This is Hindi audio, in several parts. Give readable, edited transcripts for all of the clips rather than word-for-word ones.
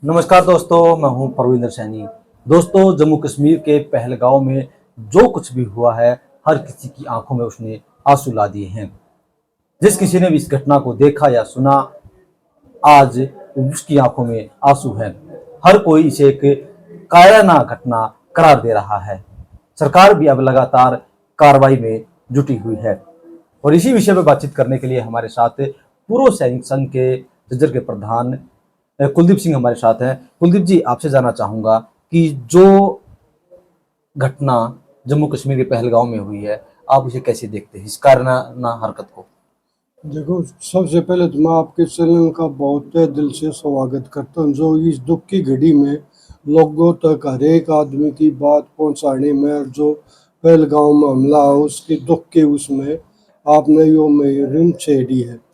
नमस्कार दोस्तों, मैं हूं परविंदर सैनी। दोस्तों, जम्मू कश्मीर के पहलगांव में जो कुछ भी हुआ है, हर किसी की आंखों में उसने आंसू ला दिए हैं। जिस किसी ने भी इस घटना को देखा या सुना, आज उसकी आंखों में आंसू हैं। हर कोई इसे एक कायराना घटना करार दे रहा है। सरकार भी अब लगातार कार्रवाई में जुटी हुई है। और इसी विषय पर बातचीत करने के लिए हमारे साथ पूर्व सैनिक संघ के झज्जर के प्रधान कुलदीप सिंह हमारे साथ हैं। कुलदीप जी, आपसे जानना चाहूंगा कि जो घटना जम्मू कश्मीर के पहलगांव में हुई है, आप इसे कैसे देखते हैं, इस कायराना हरकत को? देखो, सबसे पहले तो मैं आपके चैनल का बहुत तहे दिल से स्वागत करता हूँ, जो इस दुख की घड़ी में लोगों तक हर एक आदमी की बात पहुँचाने में, और जो पहलगाम में हमला हो उसके दुख के उसमें आपने यो मेरी छेड़ी है।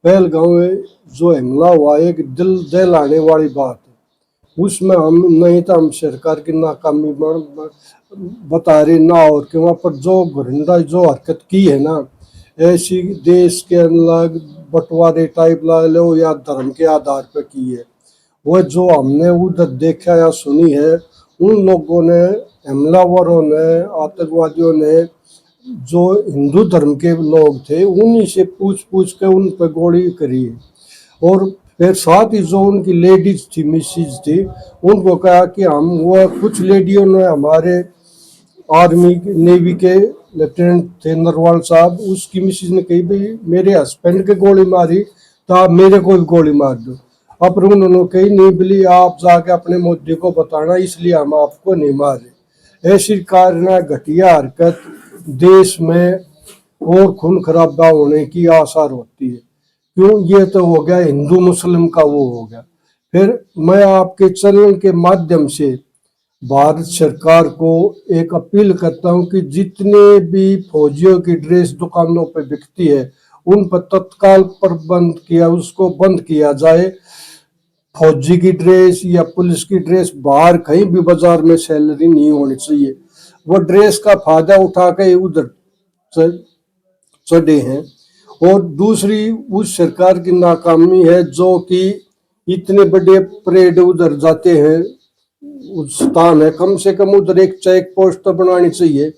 पहलगाम में जो हमला हुआ एक दिल दहलाने वाली बात है। उसमें हम नहीं तो हम सरकार की नाकामी बता रहे ना, और कि वहाँ पर जो घुरंदा जो हरकत की है ना, ऐसी देश के अंदर बंटवारे टाइप ला लो या धर्म के आधार पर की है। वह जो हमने उधर देखा या सुनी है, उन लोगों ने, हमलावरों ने, आतंकवादियों ने, जो हिंदू धर्म के लोग थे उन्हीं से पूछ पूछ के उन पर गोली करी है। और फिर साथ ही जो उनकी लेडीज थी, मिसिज थी, उनको कहा कि हम, वह कुछ लेडियों ने, हमारे आर्मी नेवी के लेफ्टिनेंट थे नरवाल साहब, उसकी मिसिज ने कही भाई मेरे हस्बैंड के गोली मारी तो आप मेरे को भी गोली मार दो। अब उन्होंने कही नहीं बिली, आप जाके अपने मोदी को बताना, इसलिए हम आपको नहीं मारे। ऐसी कारण घटिया हरकत देश में और खून खराबा होने की आसार होती है। क्यों? ये तो हो गया हिंदू मुस्लिम का वो हो गया। फिर मैं आपके चैनल के माध्यम से भारत सरकार को एक अपील करता हूं कि जितने भी फौजियों की ड्रेस दुकानों पर बिकती है, उन पर तत्काल प्रबंध किया, उसको बंद किया जाए। फौजी की ड्रेस या पुलिस की ड्रेस बाहर कहीं भी बाजार में सैलरी नहीं होनी चाहिए। वो ड्रेस का फायदा उठा के उधर चढ़े हैं। और दूसरी उस सरकार की नाकामी है जो कि इतने बड़े परेड उधर जाते हैं, उस स्थान है, कम से कम उधर एक चेक पोस्ट तो बनानी चाहिए।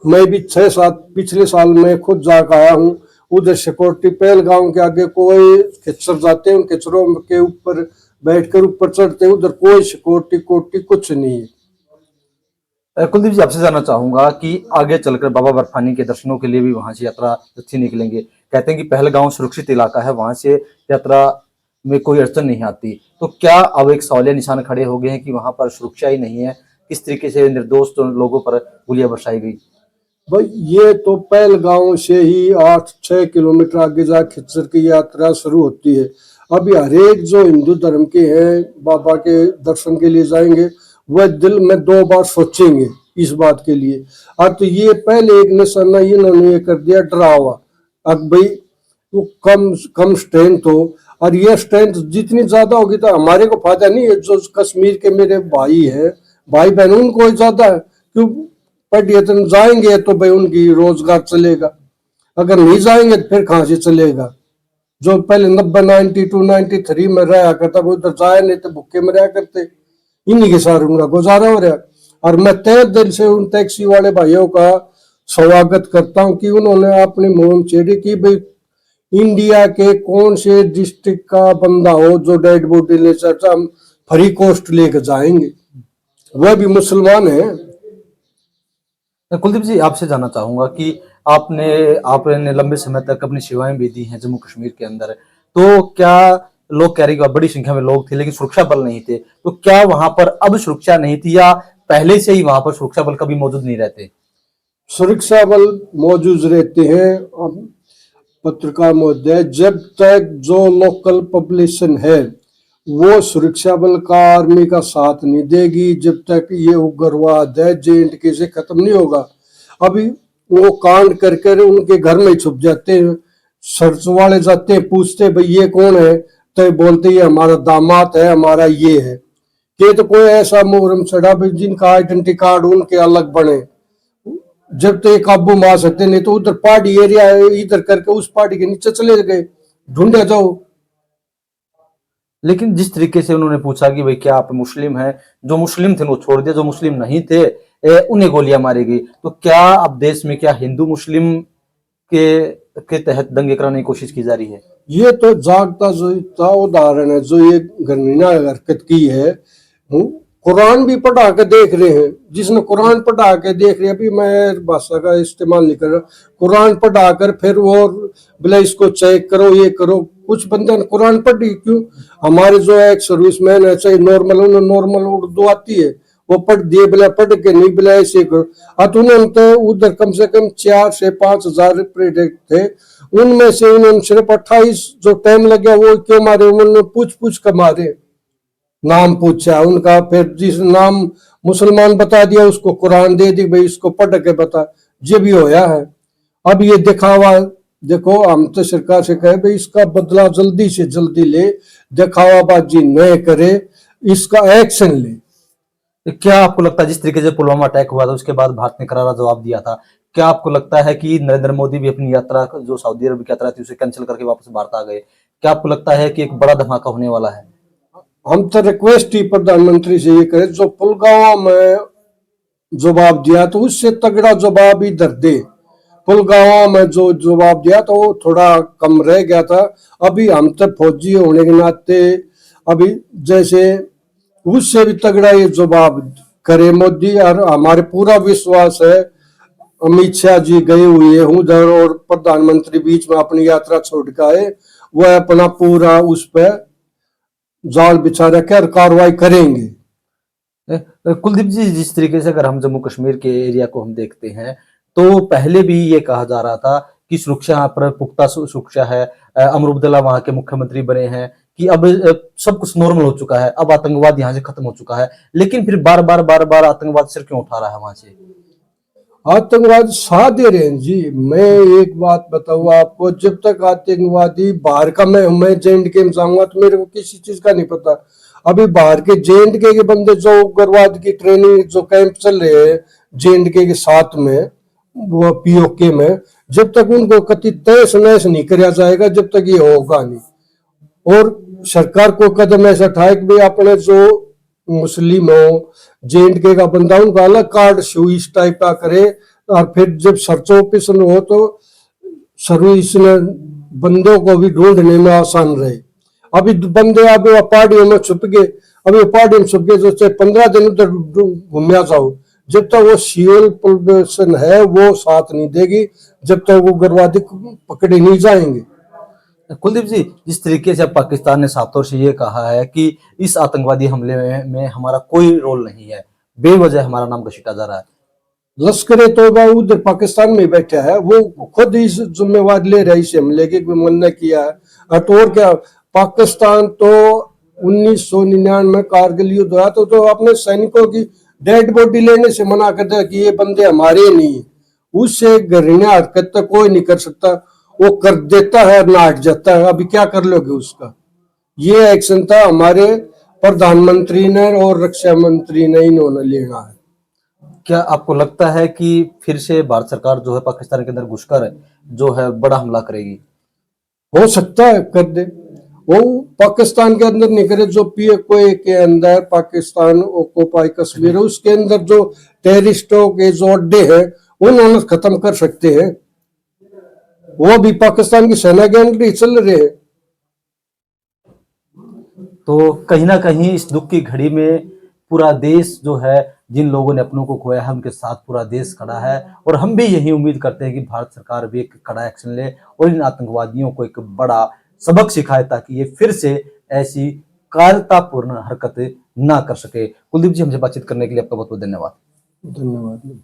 मैं भी 6-7 पिछले साल में खुद जाकर आया हूँ। उधर सिक्योरिटी पहलगांव के आगे कोई खच्चर जाते हैं, उन खच्चरों के ऊपर बैठकर ऊपर चढ़ते हैं, उधर कोई सिक्योरिटी कोटी कुछ नहीं है। कुलदीप जी, आपसे जानना चाहूंगा कि आगे चलकर बाबा बर्फानी के दर्शनों के लिए भी वहां से यात्रा रथी निकलेंगे। कहते हैं कि पहलगांव सुरक्षित इलाका है, वहां से यात्रा में कोई अड़चन नहीं आती। तो क्या अब एक सवालिया निशान खड़े हो गए हैं कि वहां पर सुरक्षा ही नहीं है? किस तरीके से निर्दोष लोगों पर गोलियां बरसाई गई? भाई, ये तो पहलगांव से ही 8-6 किलोमीटर आगे जा खच्चर की यात्रा शुरू होती है। अभी हर एक जो हिंदू धर्म के हैं, बाबा के दर्शन के लिए जाएंगे, वह दिल में 2 बार सोचेंगे इस बात के लिए। अब तो ये पहले एक निशाना इन्होंने ये कर दिया डरावा। अब भाई वो कम कम स्ट्रेंथ हो, और ये स्ट्रेंथ जितनी ज्यादा होगी तो हमारे को फायदा नहीं है। जो कश्मीर के मेरे भाई है, भाई बहन, उनको ज्यादा है। क्यों? पर्यटन जाएंगे तो भाई उनकी रोजगार चलेगा, अगर नहीं जाएंगे तो फिर कहाँ से चलेगा? जो पहले 90, 92, 93 में रहा करता वो उधर जाए नहीं तो भूखे में रहा करते। इन्हीं के साथ उनका गुजारा हो रहा। और मैं तहे दिल से उन टैक्सी वाले भाइयों का स्वागत करता हूँ कि उन्होंने अपनी मुहिम छेड़ी कि भाई इंडिया के कौन से डिस्ट्रिक्ट का बंदा हो जो डेड बॉडी ले सकता, हम फ्री कॉस्ट लेकर जाएंगे, वह भी मुसलमान है। कुलदीप जी, आपसे जानना चाहूंगा कि आपने आपने लंबे समय तक अपनी सेवाएं भी दी हैं जम्मू कश्मीर के अंदर। तो क्या लोग कह रहे हैं कि बड़ी संख्या में लोग थे लेकिन सुरक्षा बल नहीं थे, तो क्या वहां पर अब सुरक्षा नहीं थी या पहले से ही वहां पर सुरक्षा बल कभी मौजूद नहीं रहते? सुरक्षा बल मौजूद रहते हैं। अब पत्रकार महोदय, जब तक जो लोकल पॉपुलेशन है वो सुरक्षा बल का, आर्मी का साथ नहीं देगी, जब तक ये उग्रवाद है J&K से खत्म नहीं होगा। अभी वो कांड करके उनके घर में छुप जाते हैं, सर्च वाले जाते हैं, पूछते भाई ये कौन है, तो बोलते ये हमारा दामाद है, हमारा ये है। कि तो कोई ऐसा मुहर्रम चढ़ा भाई जिनका आइडेंटिटी कार्ड उनके अलग बने, जब तो ये काबू में आ सकते, नहीं तो उधर पहाड़ी एरिया है, इधर करके उस पहाड़ी के नीचे चले गए, ढूंढे जाओ। लेकिन जिस तरीके से उन्होंने पूछा कि भाई क्या आप मुस्लिम हैं, जो मुस्लिम थे वो छोड़ दिया, जो मुस्लिम नहीं थे उन्हें गोलियां मारी गई, तो क्या अब देश में क्या हिंदू मुस्लिम के तहत दंगे कराने की कोशिश की जा रही है? ये तो जागता जोता उदाहरण है जो ये घृणा हरकत की है। कुरान भी पढ़ा के देख रहे हैं, जिसने कुरान पढ़ा के देख रहे, अभी मैं भाषा का इस्तेमाल नहीं कर रहा, कुरान पढ़ा कर फिर वो बोले इसको चेक करो, ये करो। कुछ बंदे ने कुरान पढ़ी, क्यों? हमारे जो एक सर्विसमैन है, चाहे नॉर्मल, उन्हें नॉर्मल उर्दू आती है, वो पढ़ दिए, बोला पढ़ के नहीं, बोला ऐसे करो। अब उन्होंने तो उधर कम से कम 4 से 5 हजार प्रोजेक्ट थे, उनमें से उन्होंने सिर्फ 28 जो टाइम लग गया वो क्यों मारे? उन्होंने पूछ पूछ कर मारे, नाम पूछा उनका, फिर जिस नाम मुसलमान बता दिया उसको कुरान दे दी, भाई इसको पढ़ के बता। ये भी होया है। अब ये दिखावा, देखो हम तो सरकार से कहे भाई इसका बदला जल्दी से जल्दी ले, दिखावाबाजी न करे, इसका एक्शन ले। तो क्या आपको लगता है जिस तरीके से पुलवामा अटैक हुआ था उसके बाद भारत ने करारा जवाब दिया था, क्या आपको लगता है कि नरेंद्र मोदी भी अपनी यात्रा जो सऊदी अरब की यात्रा थी उसे कैंसिल करके वापस भारत आ गए? क्या आपको लगता है कि एक बड़ा धमाका होने वाला है? हम तो रिक्वेस्ट ही प्रधानमंत्री से ये करें, जो पुलवामा में जवाब दिया तो उससे तगड़ा जवाब इधर दे। पुलवामा में जो जवाब दिया तो वो थोड़ा कम रह गया था। अभी हम तो फौजी होने के नाते अभी जैसे उससे भी तगड़ा ये जवाब करे मोदी, और हमारे पूरा विश्वास है अमित शाह जी गए हुए हैं उधर और प्रधानमंत्री बीच में अपनी यात्रा छोड़ के आए, वह अपना पूरा उस पर जाल बिछा रखे और कार्रवाई करेंगे। कुलदीप जी, जिस तरीके से अगर हम जम्मू कश्मीर के एरिया को हम देखते हैं तो पहले भी ये कहा जा रहा था कि सुरक्षा यहाँ पर पुख्ता सुरक्षा है, अमर अब्दुल्ला वहां के मुख्यमंत्री बने हैं, कि अब सब कुछ नॉर्मल हो चुका है, अब आतंकवाद यहाँ से खत्म हो चुका है, लेकिन फिर बार बार आतंकवाद सिर क्यों उठा रहा है वहां से? आतंकवाद साथ दे रहे हैं जी। मैं एक बात बताऊँ आपको, जब तक आतंकवादी बाहर का, मैं जे.एंड.के में जाऊंगा तो मेरे को किसी चीज का नहीं पता। अभी बाहर के जे.एंड.के के बंदे जो उग्रवाद की ट्रेनिंग जो कैंप चल रहे हैं जे.एंड.के के साथ में, वो पीओके में, जब तक उनको कति तहस नहस नहीं किया जाएगा जब तक ये होगा नहीं। और सरकार को कदम ऐसा उठाए कि भाई अपने जो मुस्लिम हो, जे.एंड.के का बंदा, उनका अलग कार्ड इस टाइप का करे, और फिर जब सर्च ऑपरेशन हो तो सर्विस बंदों को भी ढूंढने में आसान रहे। अभी बंदे अभी पहाड़ियों में छुप गए, अभी पहाड़ियों में छुप गए तो चाहे 15 दिन उधर घूमया जाओ, जब तक वो सिविल प्रोटेक्शन है वो साथ नहीं देगी, जब तक वो उग्रवादी पकड़े नहीं जाएंगे। कुलदीप जी, जिस तरीके से अब पाकिस्तान ने साफ तौर से ये कहा है कि इस आतंकवादी हमले में हमारा कोई रोल नहीं है, बेवजह हमारा नाम घसीटा जा रहा है, लश्कर तोबा उधर पाकिस्तान में बैठा है, वो खुद इस जिम्मेवारी ले रहा है इस हमले की, मन ने किया है। और क्या, पाकिस्तान तो 1999 में कारगिल युद्ध हुआ तो अपने सैनिकों की डेड बॉडी लेने से मना कर दिया कि ये बंदे हमारे नहीं। उससे घृणा हरकत तो कोई नहीं कर सकता, वो कर देता है और नाट जाता है। अभी क्या कर लोगे उसका? ये एक्शन था हमारे प्रधानमंत्री ने और रक्षा मंत्री ने, इन्होंने लेना है। क्या आपको लगता है कि फिर से भारत सरकार जो है पाकिस्तान के अंदर घुसकर जो है बड़ा हमला करेगी? हो सकता है कर दे, वो पाकिस्तान के अंदर नहीं करे, जो पीओके के अंदर पाकिस्तान ऑक्युपाई कश्मीर है उसके अंदर जो टेररिस्टों के जो अड्डे हैं उन्होंने खत्म कर सकते हैं, वो भी पाकिस्तान की सेना के अंदर ही चल रहे हैं। तो कहीं ना कहीं इस दुख की घड़ी में पूरा देश जो है, जिन लोगों ने अपनों को खोया है उनके साथ पूरा देश खड़ा है, और हम भी यही उम्मीद करते हैं कि भारत सरकार भी एक कड़ा एक्शन ले और इन आतंकवादियों को एक बड़ा सबक सिखाए ताकि ये फिर से ऐसी कायरतापूर्ण हरकत ना कर सके। कुलदीप जी, हमसे बातचीत करने के लिए आपका बहुत बहुत धन्यवाद। धन्यवाद।